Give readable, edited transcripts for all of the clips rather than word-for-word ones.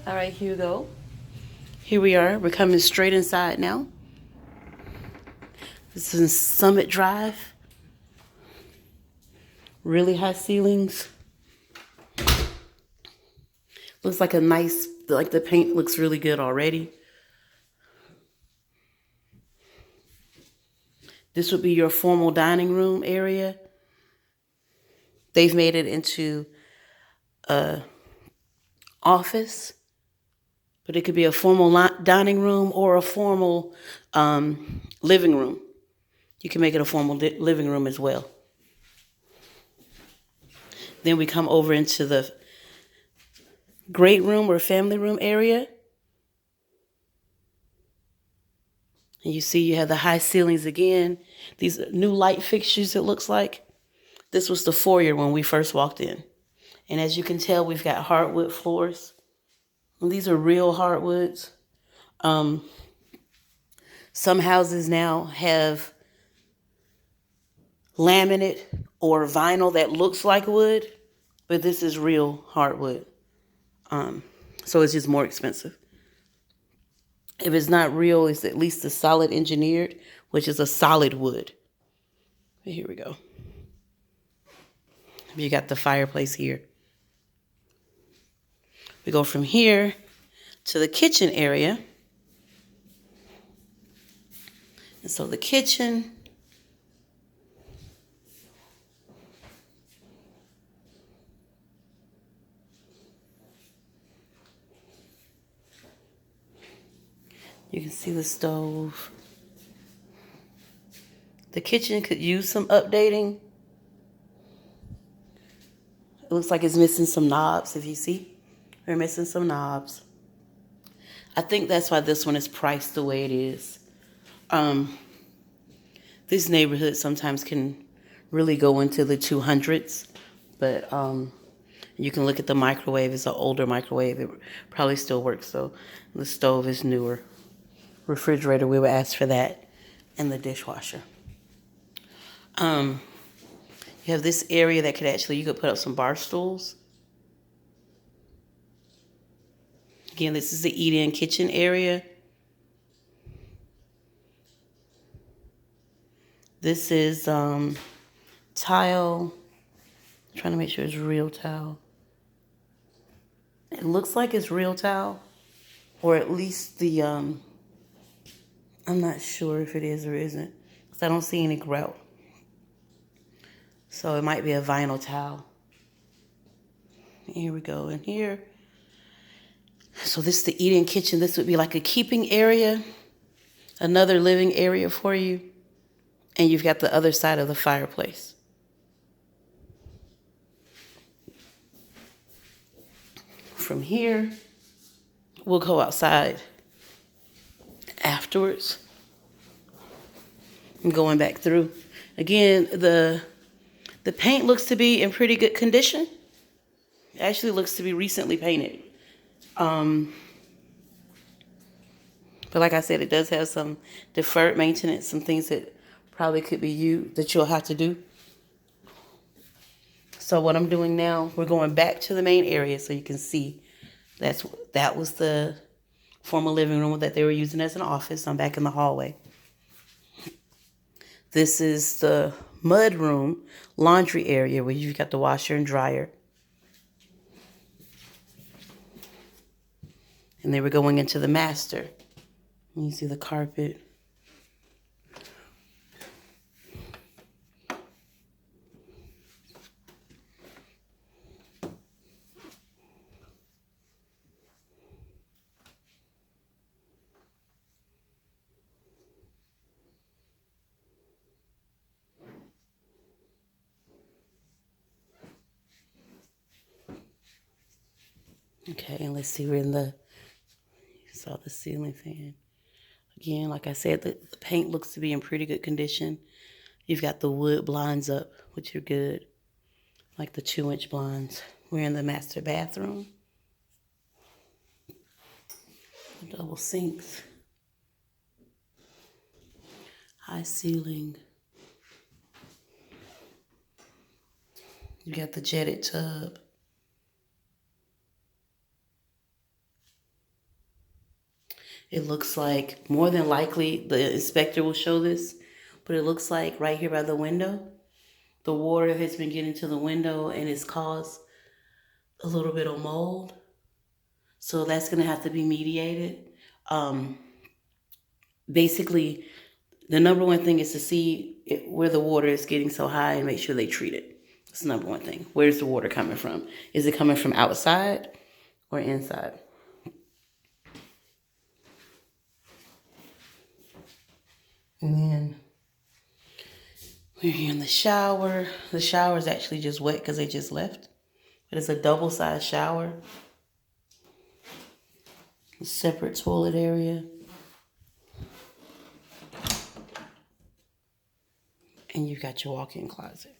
All right, Hugo. Here we are. We're coming straight inside now. This is Summit Drive. Really high ceilings. Looks like like the paint looks really good already. This would be your formal dining room area. They've made it into a office, but it could be a formal dining room or a formal living room. You can make it a formal living room as well. Then we come over into the great room or family room area. And you see you have the high ceilings again. These new light fixtures, it looks like. This was the foyer when we first walked in. And as you can tell, we've got hardwood floors. And these are real hardwoods. Some houses now have laminate or vinyl that looks like wood, but this is real hardwood. So it's just more expensive. If it's not real, it's at least a solid engineered, which is a solid wood. Here we go. You got the fireplace here. We go from here to the kitchen area. And so the kitchen, you can see the stove. The kitchen could use some updating. It looks like it's missing some knobs, if you see. We're missing some knobs. I think that's why this one is priced the way it is. This neighborhood sometimes can really go into the 200s, but you can look at the microwave. It's an older microwave. It probably still works, though. The stove is newer. Refrigerator, we would ask for that, and the dishwasher. You have this area that you could put up some bar stools. Again, this is the eat-in kitchen area. This is tile. I'm trying to make sure it's real tile. It looks like it's real tile, or at least the, I'm not sure if it is or isn't, because I don't see any grout. So it might be a vinyl tile. Here we go, in here. So this is the eat-in kitchen. This would be like a keeping area, another living area for you, and you've got the other side of the fireplace. From here, we'll go outside afterwards. I'm going back through. Again, the paint looks to be in pretty good condition. It actually looks to be recently painted. But like I said, it does have some deferred maintenance, some things that probably could be that you'll have to do. So what I'm doing now, we're going back to the main area so you can see that was the former living room that they were using as an office. I'm back in the hallway. This is the mud room, laundry area where you've got the washer and dryer. And they were going into the master. You see the carpet. Okay, and let's see, you saw the ceiling fan. Again, like I said, the paint looks to be in pretty good condition. You've got the wood blinds up, which are good, like the 2-inch blinds. We're in the master bathroom. Double sinks. High ceiling. You got the jetted tub. It looks like, more than likely, the inspector will show this, but it looks like right here by the window, the water has been getting to the window and it's caused a little bit of mold. So that's going to have to be mediated. Um, Basically, the number one thing is to see where the water is getting so high and make sure they treat it. That's the number one thing. Where's the water coming from? Is it coming from outside or inside? And then we're here in the shower. The shower is actually just wet because they just left. But it's a double-sized shower. A separate toilet area. And you've got your walk-in closet.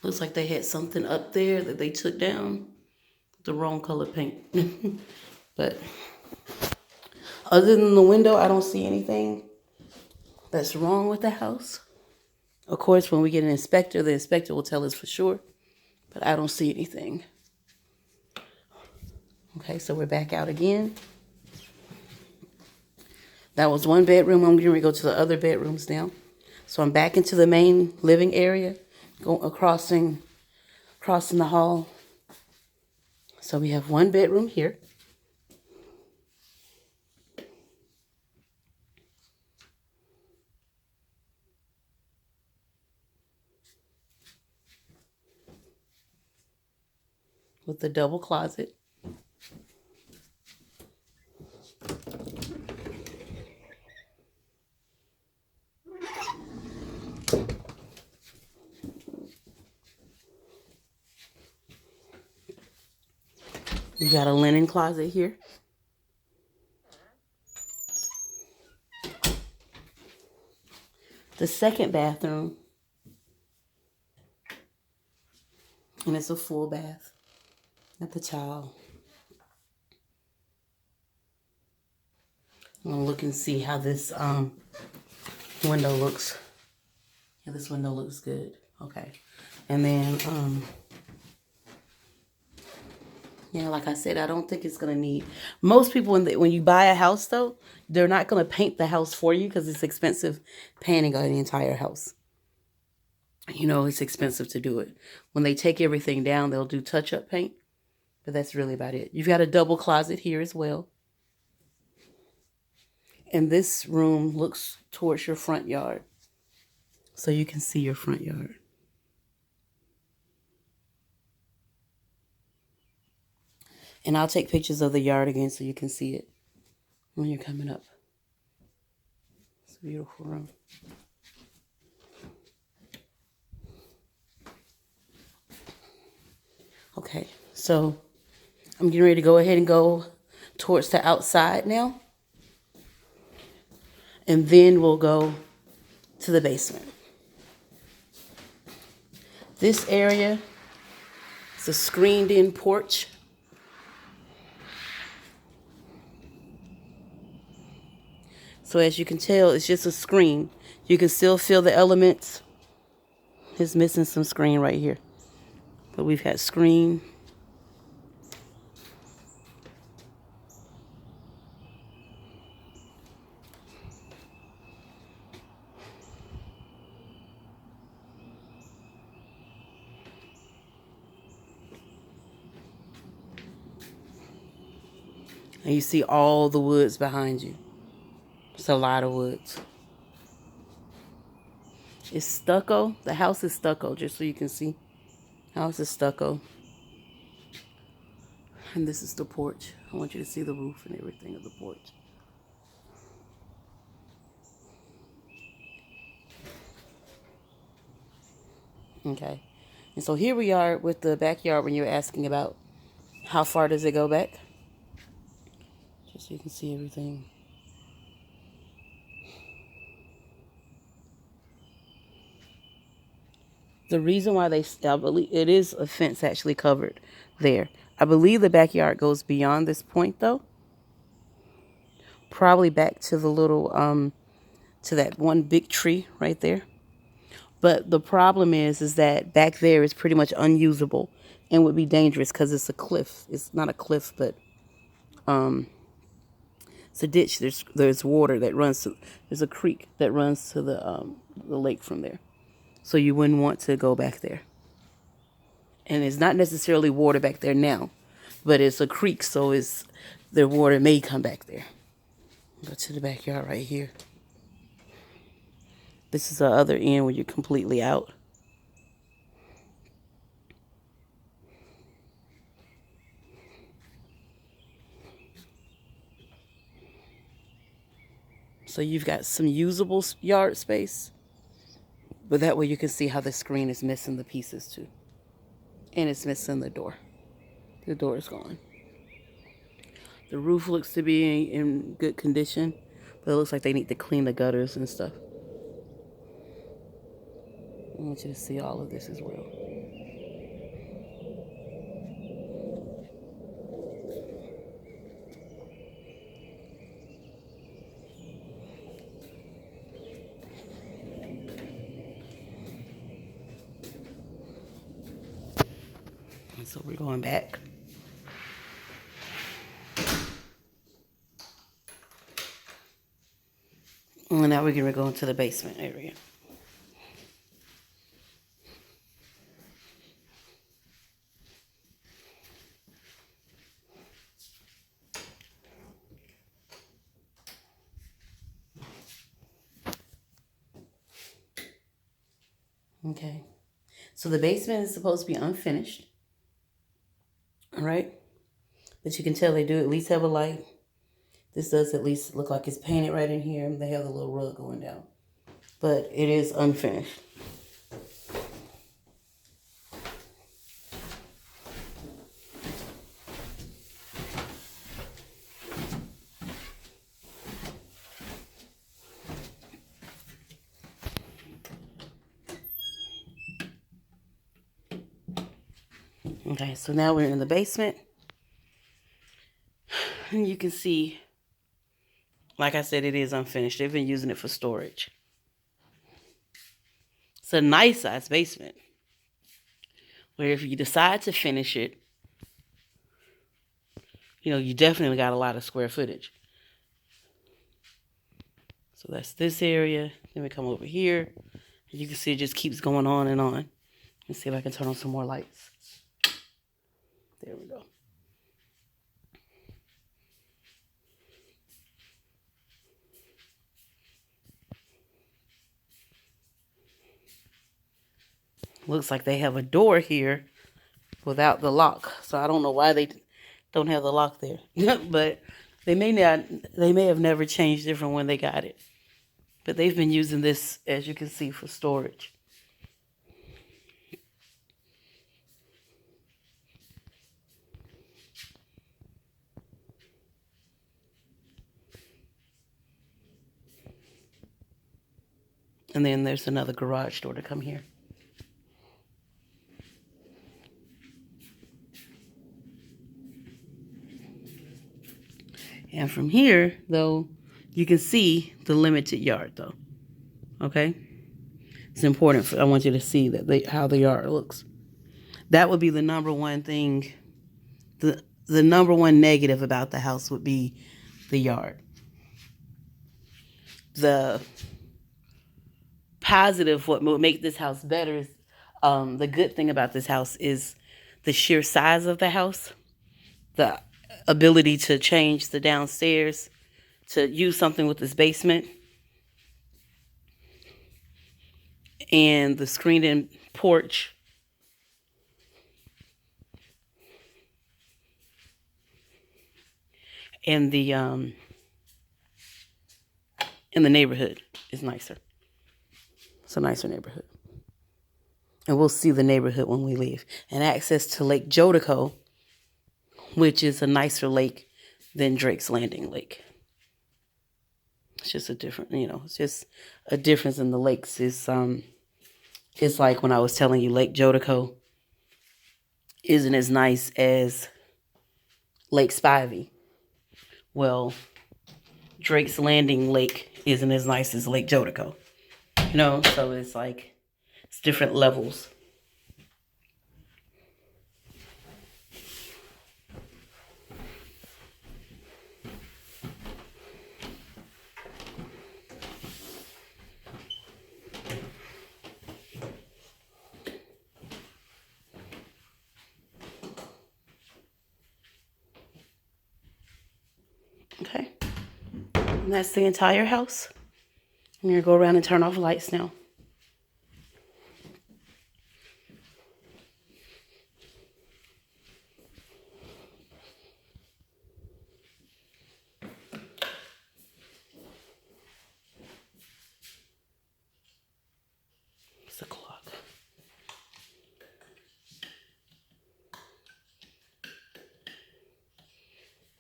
Looks like they had something up there that they took down. The wrong color paint. But other than the window, I don't see anything that's wrong with the house. Of course, when we get an inspector, the inspector will tell us for sure. But I don't see anything. Okay, so we're back out again. That was one bedroom. I'm going to go to the other bedrooms now. So I'm back into the main living area, crossing the hall. So we have one bedroom here. With the double closet. We got a linen closet here. The second bathroom. And it's a full bath. Got the towel. I'm gonna look and see how this window looks. Yeah, this window looks good. Okay. And then yeah, like I said, I don't think it's gonna need. Most people, when you buy a house, though, they're not gonna paint the house for you because it's expensive painting on the entire house. You know, it's expensive to do it. When they take everything down, they'll do touch-up paint, but that's really about it. You've got a double closet here as well, and this room looks towards your front yard, so you can see your front yard. And I'll take pictures of the yard again so you can see it when you're coming up. It's a beautiful room. Okay, so I'm getting ready to go ahead and go towards the outside now. And then we'll go to the basement. This area is a screened-in porch. So as you can tell, it's just a screen. You can still feel the elements. It's missing some screen right here. But we've got screen. And you see all the woods behind you. It's a lot of woods. It's stucco. The house is stucco, just so you can see. House is stucco. And this is the porch. I want you to see the roof and everything of the porch. Okay. And so here we are with the backyard when you're asking about how far does it go back. Just so you can see everything. The reason why I believe it is a fence actually covered there. I believe the backyard goes beyond this point though. Probably back to the little, to that one big tree right there. But the problem is that back there is pretty much unusable and would be dangerous because it's a cliff. It's not a cliff, but it's a ditch. There's water that runs to, there's a creek that runs to the lake from there. So you wouldn't want to go back there. And it's not necessarily water back there now, but it's a creek, so it's the water may come back there. Go to the backyard right here. This is the other end where you're completely out. So you've got some usable yard space, but that way you can see how the screen is missing the pieces too. And it's missing the door. The door is gone. The roof looks to be in good condition, but it looks like they need to clean the gutters and stuff. I want you to see all of this as well. And so we're going back. And now we're going to go into the basement area. Okay. So the basement is supposed to be unfinished. All right. But you can tell they do at least have a light. This does at least look like it's painted right in here. They have the little rug going down. But it is unfinished. Okay, so now we're in the basement. And you can see, like I said, it is unfinished. They've been using it for storage. It's a nice size basement, where if you decide to finish it, you definitely got a lot of square footage. So that's this area. Then we come over here. And you can see it just keeps going on and on. Let's see if I can turn on some more lights. There we go. Looks like they have a door here without the lock. So I don't know why they don't have the lock there. But they may have never changed it from when they got it. But they've been using this, as you can see, for storage. And then there's another garage door to come here. And from here, though, you can see the limited yard, though. Okay? It's important. I want you to see that how the yard looks. That would be the number one thing. The number one negative about the house would be the yard. The positive, what would make this house better is, the good thing about this house is the sheer size of the house. The ability to change the downstairs to use something with this basement, and the screened-in porch, and the neighborhood is nicer. It's a nicer neighborhood, and we'll see the neighborhood when we leave. And access to Lake Jodeco, which is a nicer lake than Drake's Landing Lake. It's just a different, it's just a difference in the lakes. Is It's like when I was telling you Lake Jodeco isn't as nice as Lake Spivey. Well, Drake's Landing Lake isn't as nice as Lake Jodeco. You know, so it's like, it's different levels. Okay. And that's the entire house. I'm going to go around and turn off lights now. It's the clock.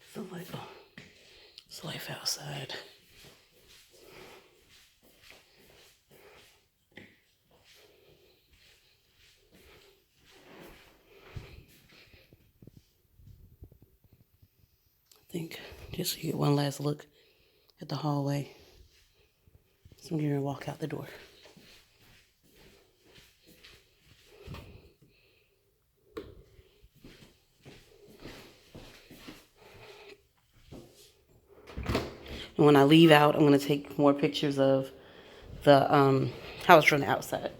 It's life outside. I think just so you get one last look at the hallway. So I'm going to walk out the door. And when I leave out, I'm going to take more pictures of the house from the outside.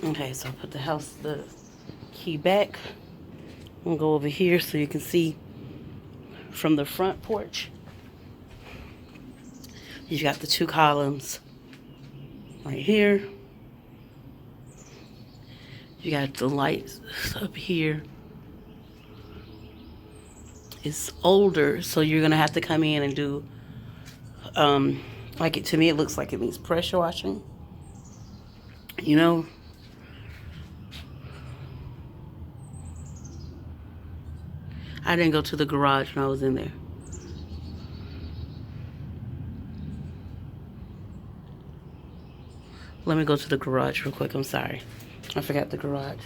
Okay, so I put the key back. I'm going to go over here so you can see from the front porch. You got the 2 columns right here. You got the lights up here. It's older, so you're going to have to come in and do, to me, it looks like it needs pressure washing. You know? I didn't go to the garage when I was in there. Let me go to the garage real quick. I'm sorry. I forgot the garage.